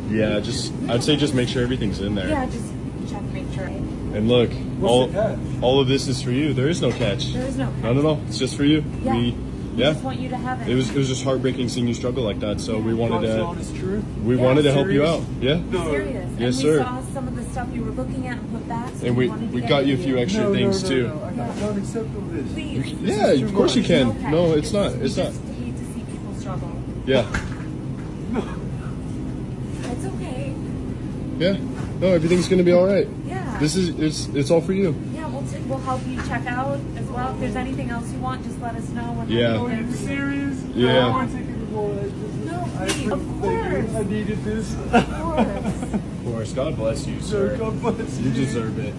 Yeah, I'd say just make sure everything's in there. Yeah, just check, make sure. And look, What's the catch? all of this is for you. There is no catch. There is no catch. None at all. It's just for you. Yeah. We just want you to have it. It was just heartbreaking seeing you struggle like that. So we wanted God's to honest truth. wanted to help you Serious? out. Yeah. No. serious. Yes, and sir. we saw some of the stuff you were looking at and put back. So And we wanted to get got you a it few to extra things too. No. I can't accept all this. Please. Yeah, of course you can. Okay. No, it's not. We It's not. just hate to see people struggle. Yeah. It's okay. Yeah. No, everything's gonna be all right. Yeah. It's all for you. Yeah, we'll help you check out as well. If there's anything else you want, just let us know. And Yeah. Are you serious? Yeah. I want to take it more. No, please, of course. I needed this. Of course. Of course. God bless you, So sir. God bless You deserve it.